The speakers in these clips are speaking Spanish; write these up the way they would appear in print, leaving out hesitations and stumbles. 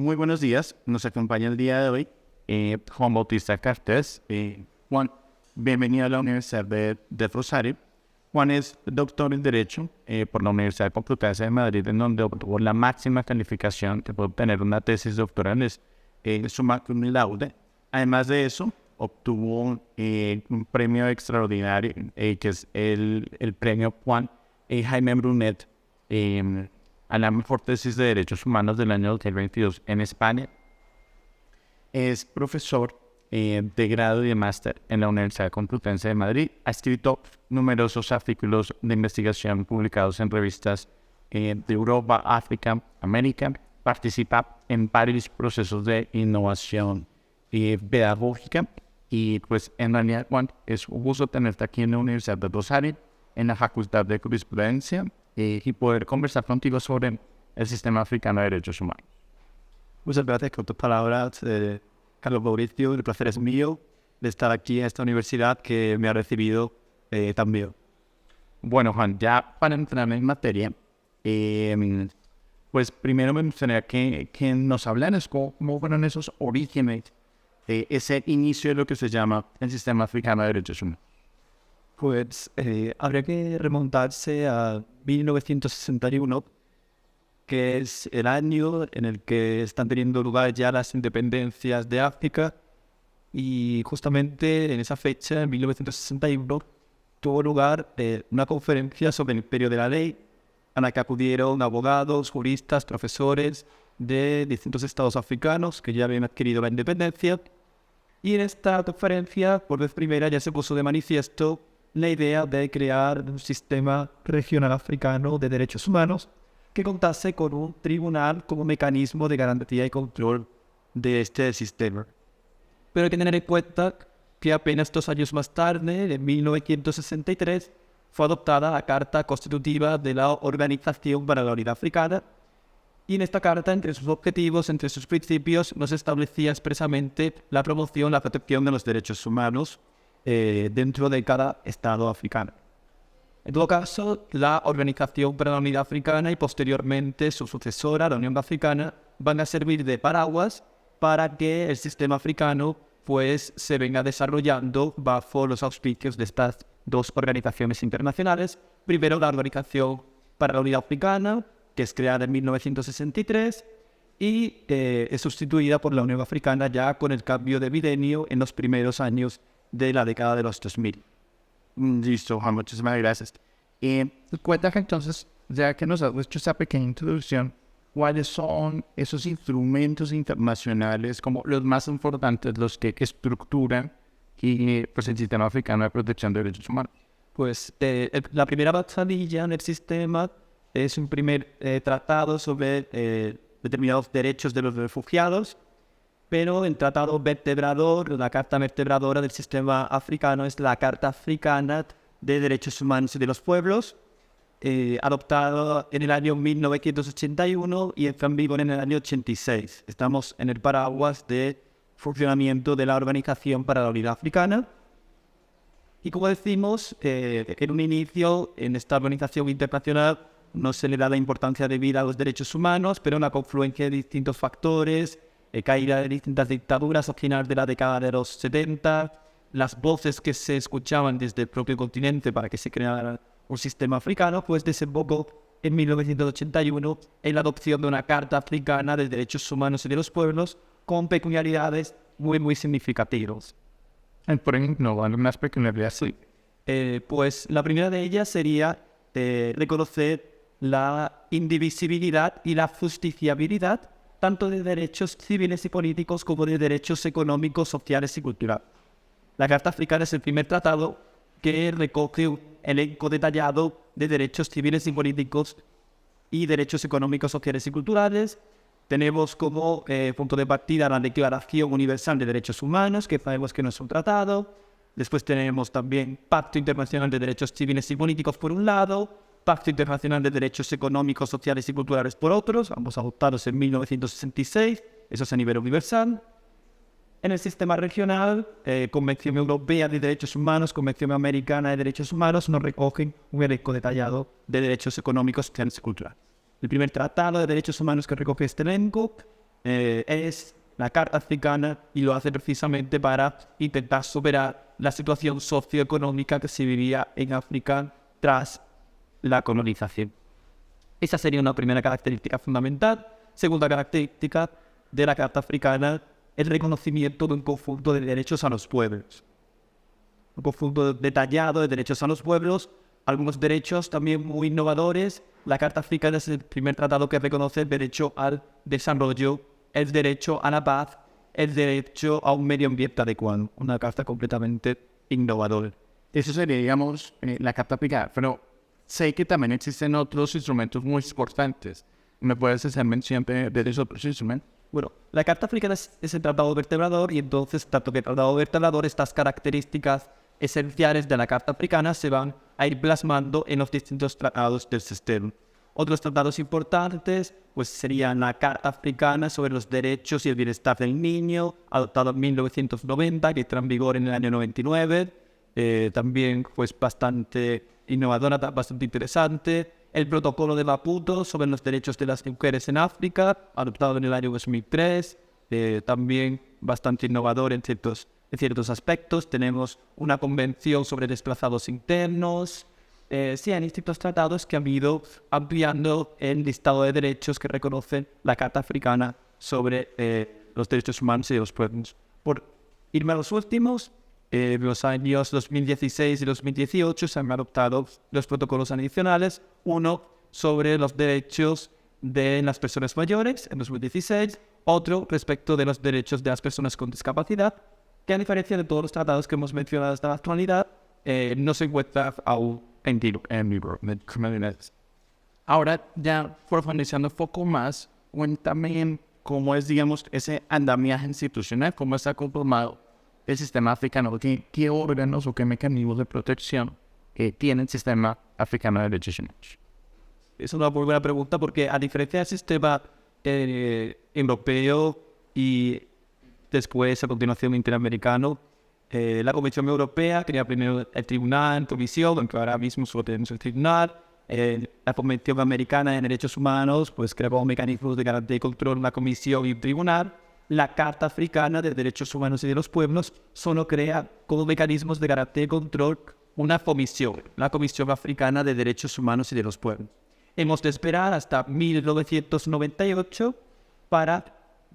Muy buenos días. Nos acompaña el día de hoy Juan Bautista Cartés. Juan, bienvenido a la Universidad de Rosario. Juan es doctor en Derecho por la Universidad Complutense de Madrid, en donde obtuvo la máxima calificación que puede obtener una tesis doctoral, es summa cum laude. Además de eso, obtuvo un premio extraordinario, que es el premio Juan Jaime Brunet, a la mejor tesis de Derechos Humanos del año 2022 en España. Es profesor de grado y de máster en la Universidad Complutense de Madrid. Ha escrito numerosos artículos de investigación publicados en revistas de Europa, África, América. Participa en varios procesos de innovación pedagógica. Y pues en realidad, Juan, es un gusto tenerte aquí en la Universidad de Rosario, en la Facultad de Jurisprudencia, y poder conversar contigo sobre el sistema africano de derechos humanos. Muchas gracias por tus palabras, Carlos Mauricio. El placer es mío de estar aquí en esta universidad que me ha recibido también. Bueno, Juan, ya para entrar en materia, pues primero me gustaría que nos hablaras cómo fueron esos orígenes, ese inicio de lo que se llama el sistema africano de derechos humanos. Pues habría que remontarse a 1961, que es el año en el que están teniendo lugar ya las independencias de África, y justamente en esa fecha, en 1961, tuvo lugar una conferencia sobre el imperio de la ley, a la que acudieron abogados, juristas, profesores de distintos estados africanos que ya habían adquirido la independencia, y en esta conferencia, por vez primera, ya se puso de manifiesto la idea de crear un sistema regional africano de derechos humanos que contase con un tribunal como mecanismo de garantía y control de este sistema. Pero hay que tener en cuenta que apenas 2 años más tarde, en 1963, fue adoptada la Carta Constitutiva de la Organización para la Unidad Africana, y en esta carta, entre sus objetivos, entre sus principios, nos establecía expresamente la promoción, la protección de los derechos humanos dentro de cada estado africano. En todo caso, la Organización para la Unidad Africana y posteriormente su sucesora, la Unión Africana, van a servir de paraguas para que el sistema africano pues se venga desarrollando bajo los auspicios de estas dos organizaciones internacionales. Primero, la Organización para la Unidad Africana, que es creada en 1963 y es sustituida por la Unión Africana ya con el cambio de milenio en los primeros años de la década de los 2000. Listo, Juan, muchísimas gracias. Cuéntame entonces, ya que nos has hecho esa pequeña introducción, ¿cuáles son esos instrumentos internacionales como los más importantes, los que estructuran pues, el sistema africano de protección de derechos humanos? Pues la primera batalilla en el sistema es un primer tratado sobre determinados derechos de los refugiados, pero el tratado vertebrador, la carta vertebradora del sistema africano es la Carta Africana de Derechos Humanos y de los Pueblos, adoptada en el año 1981 y entró en vigor en el año 86. Estamos en el paraguas de funcionamiento de la Organización para la Unidad Africana. Y como decimos, en un inicio, en esta organización internacional, no se le da la importancia debida a los derechos humanos, pero una confluencia de distintos factores, caída de distintas dictaduras al final de la década de los 70, las voces que se escuchaban desde el propio continente para que se creara un sistema africano, pues desembocó en 1981 en la adopción de una Carta Africana de Derechos Humanos y de los Pueblos con peculiaridades muy significativas. Por ejemplo, algunas peculiaridades. Sí. Pues la primera de ellas sería reconocer la indivisibilidad y la justiciabilidad tanto de derechos civiles y políticos como de derechos económicos, sociales y culturales. La Carta Africana es el primer tratado que recoge un elenco detallado de derechos civiles y políticos y derechos económicos, sociales y culturales. Tenemos como punto de partida la Declaración Universal de Derechos Humanos, que sabemos que no es un tratado. Después tenemos también Pacto Internacional de Derechos Civiles y Políticos por un lado, Pacto Internacional de Derechos Económicos, Sociales y Culturales por otros, ambos adoptados en 1966, eso es a nivel universal. En el sistema regional, Convención Europea de Derechos Humanos, Convención Americana de Derechos Humanos, nos recogen un elenco detallado de derechos económicos, sociales y culturales. El primer tratado de derechos humanos que recoge este elenco es la Carta Africana y lo hace precisamente para intentar superar la situación socioeconómica que se vivía en África tras la colonización. Esa sería una primera característica fundamental. Segunda característica de la Carta Africana, el reconocimiento de un conjunto de derechos a los pueblos. Un conjunto detallado de derechos a los pueblos, algunos derechos también muy innovadores. La Carta Africana es el primer tratado que reconoce el derecho al desarrollo, el derecho a la paz, el derecho a un medio ambiente adecuado. Una carta completamente innovadora. Eso sería, digamos, la Carta Africana, pero sé que también existen otros instrumentos muy importantes. ¿Me puedes hacer mención de esos otros instrumentos? Bueno, la Carta Africana es el tratado vertebrador y entonces, tanto que el tratado vertebrador, estas características esenciales de la Carta Africana se van a ir plasmando en los distintos tratados del sistema. Otros tratados importantes pues serían la Carta Africana sobre los derechos y el bienestar del niño, adoptado en 1990, que entra en vigor en el año 99, también pues bastante innovadora, bastante interesante. El Protocolo de Maputo sobre los derechos de las mujeres en África, adoptado en el año 2003, también bastante innovador en ciertos aspectos. Tenemos una convención sobre desplazados internos. Sí, hay distintos tratados que han ido ampliando el listado de derechos que reconocen la Carta Africana sobre los derechos humanos y de los pueblos. Por irme a los últimos, en los años 2016 y 2018 se han adoptado los protocolos adicionales, uno sobre los derechos de las personas mayores en 2016, otro respecto de los derechos de las personas con discapacidad, que a diferencia de todos los tratados que hemos mencionado hasta la actualidad, no se encuentra aún en vigor. Ahora, ya profundizando un poco más, cuéntame cómo es, digamos, ese andamiaje institucional, cómo está conformado el sistema africano, qué órganos o qué mecanismos de protección tiene el sistema africano de derechos humanos. Es una muy buena pregunta porque a diferencia del sistema europeo y después a continuación interamericano, la Comisión Europea crea primero el Tribunal, Comisión, aunque ahora mismo solo tenemos el Tribunal. La Convención Americana de Derechos Humanos pues creó mecanismos de garantía y control, una comisión y un tribunal. La Carta Africana de Derechos Humanos y de los Pueblos solo crea como mecanismos de garantía y control una comisión, la Comisión Africana de Derechos Humanos y de los Pueblos. Hemos de esperar hasta 1998 para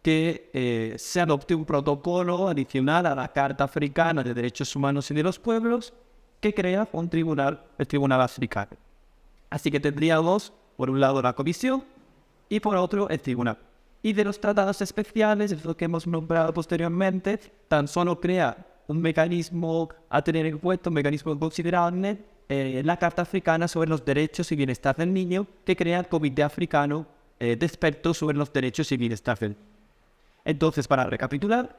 que se adopte un protocolo adicional a la Carta Africana de Derechos Humanos y de los Pueblos que crea un tribunal, el Tribunal Africano. Así que tendríamos, por un lado, la comisión y por otro, el tribunal. Y de los tratados especiales, es lo que hemos nombrado posteriormente, tan solo crea un mecanismo a tener en cuenta, un mecanismo considerable, la Carta Africana sobre los derechos y bienestar del niño, que crea el Comité Africano de Expertos sobre los Derechos y Bienestar del Niño. Entonces, para recapitular,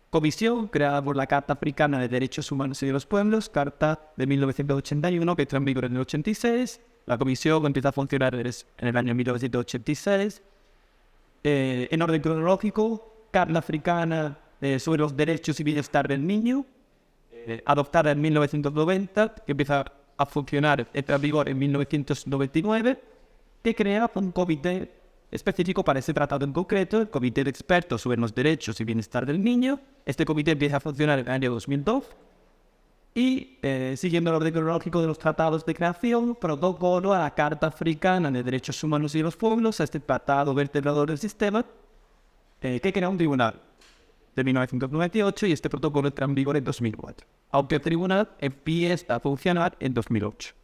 comisión creada por la Carta Africana de Derechos Humanos y de los Pueblos, Carta de 1981, que entra en vigor en el 86. La comisión empieza a funcionar en el año 1986. En orden cronológico, Carta Africana sobre los derechos y bienestar del niño, adoptada en 1990, que empieza a funcionar, entra en vigor en 1999, que crea un comité específico para ese tratado en concreto, el Comité de Expertos sobre los Derechos y Bienestar del Niño. Este comité empieza a funcionar en el año 2002 y, siguiendo el orden cronológico de los tratados de creación, protocolo a la Carta Africana de Derechos Humanos y de los Pueblos, a este tratado vertebrador del sistema, que crea un tribunal de 1998 y este protocolo entra en vigor en 2004, aunque el tribunal empieza a funcionar en 2008.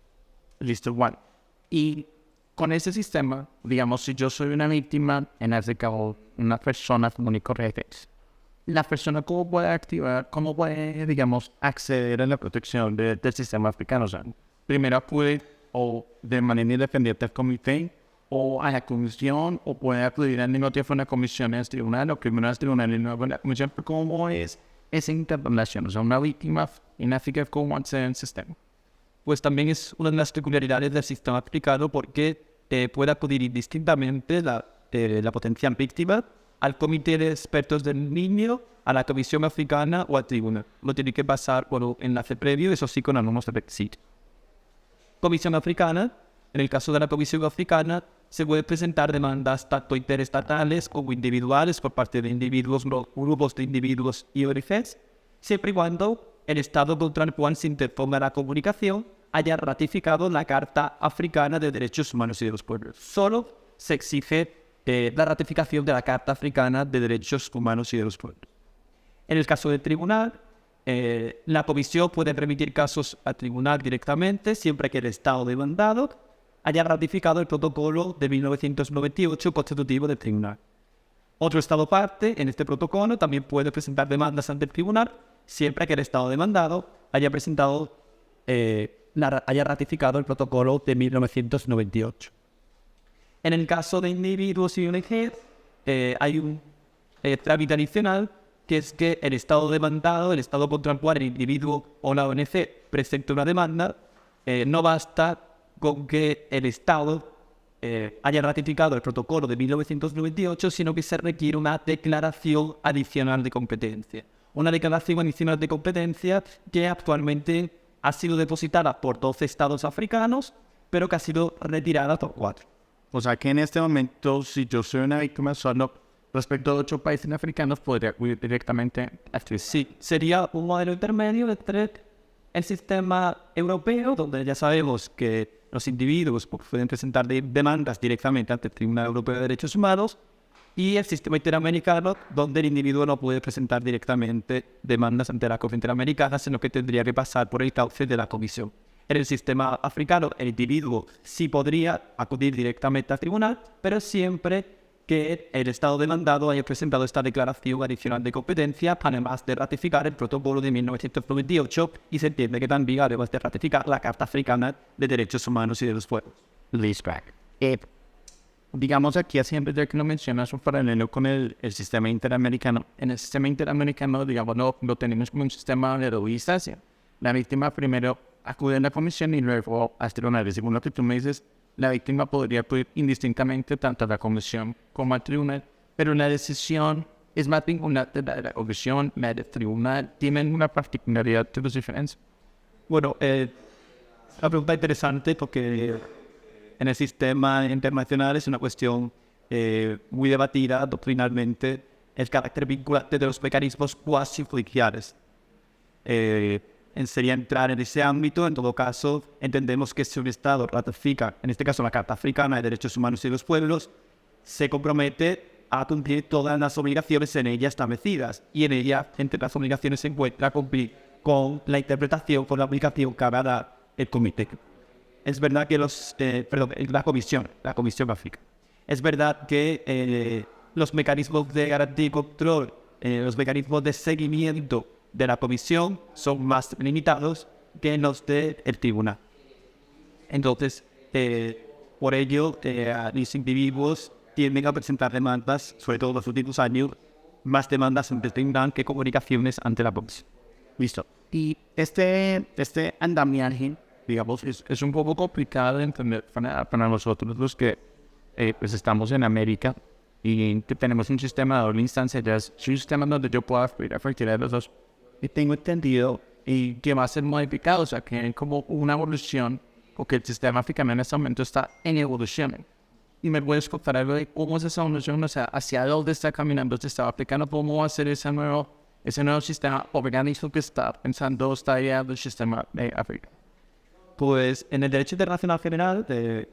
Listo, Juan. Y con ese sistema, digamos, si yo soy una víctima, en este caso, una persona común y corriente, la persona cómo puede activar, cómo puede, digamos, acceder a la protección del sistema africano. O sea, primero acude o de manera independiente al comité o a la comisión, o puede acudir al mismo tiempo a una comisión en el tribunal o primero al tribunal y luego a la comisión. ¿Cómo es esa interrelación? O sea, una víctima en África, ¿cómo accede al sistema? Pues también es una de las peculiaridades del sistema africano porque puede acudir indistintamente la potencial víctima al Comité de Expertos del Niño, a la Comisión Africana o al Tribunal. No tiene que pasar por un enlace previo, eso sí, con algunos requisitos. Comisión Africana, en el caso de la Comisión Africana, se pueden presentar demandas tanto interestatales como individuales por parte de individuos, grupos de individuos y ONGs, siempre y cuando el Estado contra el cual se interponga la comunicación haya ratificado la Carta Africana de Derechos Humanos y de los Pueblos. Solo se exige la ratificación de la Carta Africana de Derechos Humanos y de los Pueblos. En el caso del tribunal, la comisión puede remitir casos al tribunal directamente siempre que el Estado demandado haya ratificado el protocolo de 1998 constitutivo del tribunal. Otro Estado parte en este protocolo también puede presentar demandas ante el tribunal siempre que el Estado demandado haya haya ratificado el protocolo de 1998. En el caso de individuos y ONG, hay un trámite adicional, que es que el Estado demandado, el Estado contra el cual el individuo o la ONG presente una demanda, no basta con que el Estado haya ratificado el protocolo de 1998, sino que se requiere una declaración adicional de competencia. Una declaración adicional de competencia que actualmente ha sido depositada por 12 estados africanos, pero que ha sido retirada por 4. O sea que en este momento, si yo soy una víctima solo respecto a 8 países africanos, podría acudir directamente a este. Sí, sería un modelo intermedio entre el sistema europeo, donde ya sabemos que los individuos pueden presentar demandas directamente ante el Tribunal Europeo de Derechos Humanos, y el sistema interamericano, donde el individuo no puede presentar directamente demandas ante la Corte Interamericana, sino que tendría que pasar por el cauce de la Comisión. En el sistema africano, el individuo sí podría acudir directamente al tribunal, pero siempre que el Estado demandado haya presentado esta declaración adicional de competencia, además de ratificar el protocolo de 1998, y se entiende que también además de ratificar la Carta Africana de Derechos Humanos y de los Pueblos. Digamos aquí, siempre ya que lo mencionas, un paralelo con el sistema interamericano. En el sistema interamericano, digamos, lo tenemos como un sistema de doble instancia. La víctima primero acude a la comisión y luego a tribunales. Según lo que tú me dices, la víctima podría acudir indistintamente tanto a la comisión como al tribunal, pero la decisión es más vinculante de la comisión, la del tribunal. ¿Tienen una particularidad de las diferencias? Bueno, una pregunta interesante porque en el sistema internacional es una cuestión muy debatida doctrinalmente el carácter vinculante de los mecanismos cuasi judiciales. Sería entrar en ese ámbito. En todo caso, entendemos que si un Estado ratifica, en este caso la Carta Africana de Derechos Humanos y de los Pueblos, se compromete a cumplir todas las obligaciones en ella establecidas, y en ella, entre las obligaciones, se encuentra cumplir con la interpretación, con la aplicación que haga el comité. Es verdad que la Comisión Africana. Es verdad que los mecanismos de garantía y control, los mecanismos de seguimiento de la Comisión son más limitados que los del tribunal. Entonces, por ello, los individuos tienden a presentar demandas, sobre todo en los últimos años, más demandas ante el tribunal que comunicaciones ante la Comisión. Listo. Y este andamiaje, digamos, es un poco complicado de entender para nosotros los que pues estamos en América y que tenemos un sistema de doble instancia. Ya es un sistema donde yo puedo aspirar a cualquiera de los dos. Y tengo entendido que va a ser modificado, o sea, que hay como una evolución, porque el sistema africano en este momento está en evolución. Y me puedes contar algo de cómo es esa evolución, o sea, hacia dónde está caminando el sistema africano, cómo va a ser ese nuevo sistema organizado que está pensando esta idea del sistema de África. Pues en el derecho internacional general se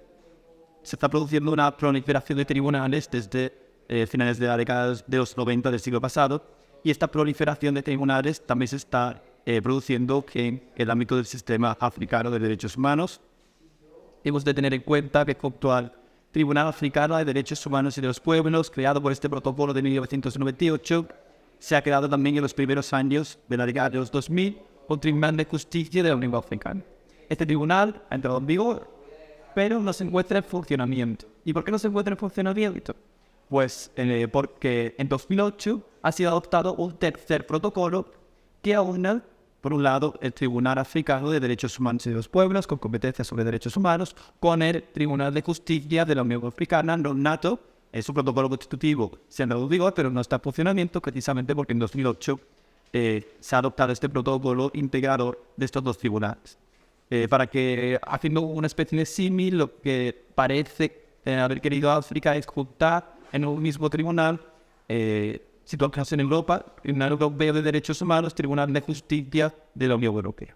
está produciendo una proliferación de tribunales desde finales de la década de los 90 del siglo pasado, y esta proliferación de tribunales también se está produciendo en el ámbito del sistema africano de derechos humanos. Hemos de tener en cuenta que junto al Tribunal Africano de Derechos Humanos y de los Pueblos, creado por este protocolo de 1998, se ha creado también en los primeros años de la década de los 2000 un Tribunal de Justicia de la Unión Africana. Este tribunal ha entrado en vigor, pero no se encuentra en funcionamiento. ¿Y por qué no se encuentra en funcionamiento? Pues porque en 2008 ha sido adoptado un tercer protocolo que aúna, por un lado, el Tribunal Africano de Derechos Humanos y de los Pueblos, con competencias sobre derechos humanos, con el Tribunal de Justicia de la Unión Africana, NATO. Es un protocolo constitutivo, se ha entrado en vigor, pero no está en funcionamiento, precisamente porque en 2008 se ha adoptado este protocolo integrador de estos dos tribunales. Para que, haciendo una especie de símil, lo que parece haber querido África es juntar en un mismo tribunal, situados en Europa, Tribunal Europeo de Derechos Humanos, Tribunal de Justicia de la Unión Europea.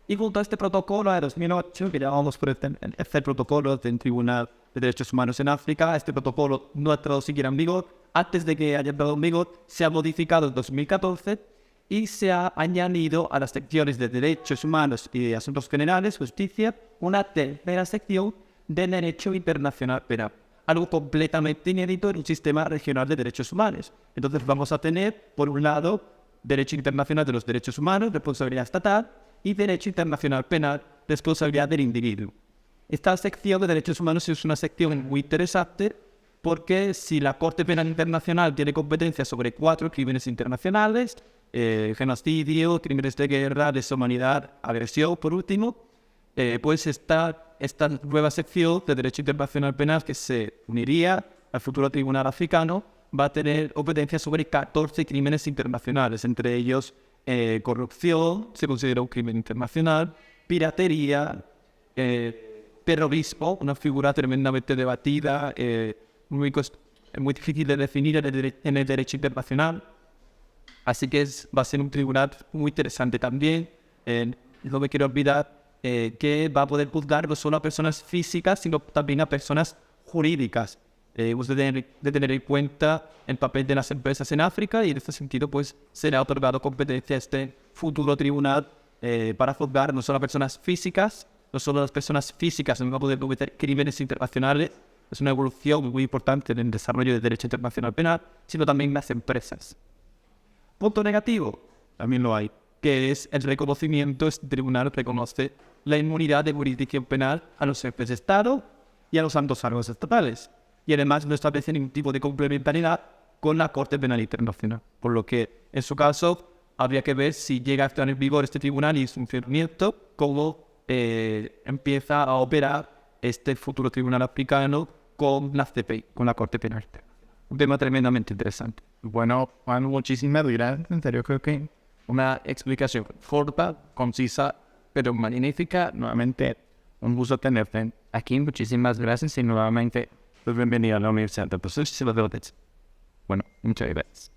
Y junto a este protocolo de 2008, que llamamos por el tercer protocolo del Tribunal de Derechos Humanos en África, este protocolo no ha entrado siquiera en vigor. Antes de que haya entrado en vigor, se ha modificado en 2014 y se ha añadido a las secciones de Derechos Humanos y de Asuntos Generales, Justicia, una tercera sección de Derecho Internacional Penal. Algo completamente inédito en un sistema regional de derechos humanos. Entonces vamos a tener, por un lado, Derecho Internacional de los Derechos Humanos, responsabilidad estatal, y Derecho Internacional Penal, responsabilidad del individuo. Esta sección de derechos humanos es una sección muy interesante porque si la Corte Penal Internacional tiene competencia sobre 4 crímenes internacionales, genocidio, crímenes de guerra, deshumanidad, agresión, por último, pues esta nueva sección de Derecho Internacional Penal que se uniría al futuro Tribunal Africano va a tener competencia sobre 14 crímenes internacionales, entre ellos corrupción, se considera un crimen internacional, piratería, terrorismo, una figura tremendamente debatida, muy difícil de definir en el derecho internacional. Así que va a ser un tribunal muy interesante también. No me quiero olvidar que va a poder juzgar no solo a personas físicas, sino también a personas jurídicas. Hemos de tener en cuenta el papel de las empresas en África y en este sentido pues será otorgado competencia a este futuro tribunal para juzgar no solo a personas físicas, no solo las personas físicas no van a poder cometer crímenes internacionales, es una evolución muy importante en el desarrollo del derecho internacional penal, sino también las empresas. Punto negativo, también lo hay, que es el reconocimiento. Este tribunal reconoce la inmunidad de jurisdicción penal a los jefes de Estado y a los altos cargos estatales. Y además no establece ningún tipo de complementariedad con la Corte Penal Internacional. Por lo que, en su caso, habría que ver si llega a estar en vigor este tribunal y su funcionamiento, cómo empieza a operar este futuro tribunal africano con la CPI, con la Corte Penal Internacional. Un tema tremendamente interesante. Bueno, Juan, muchísimas gracias. En serio, creo que una explicación corta, concisa, pero magnífica. Nuevamente, un gusto tenerte aquí. Muchísimas gracias y nuevamente, pues bienvenido a la Universidad de Procesos y Valores. Bueno, muchas gracias.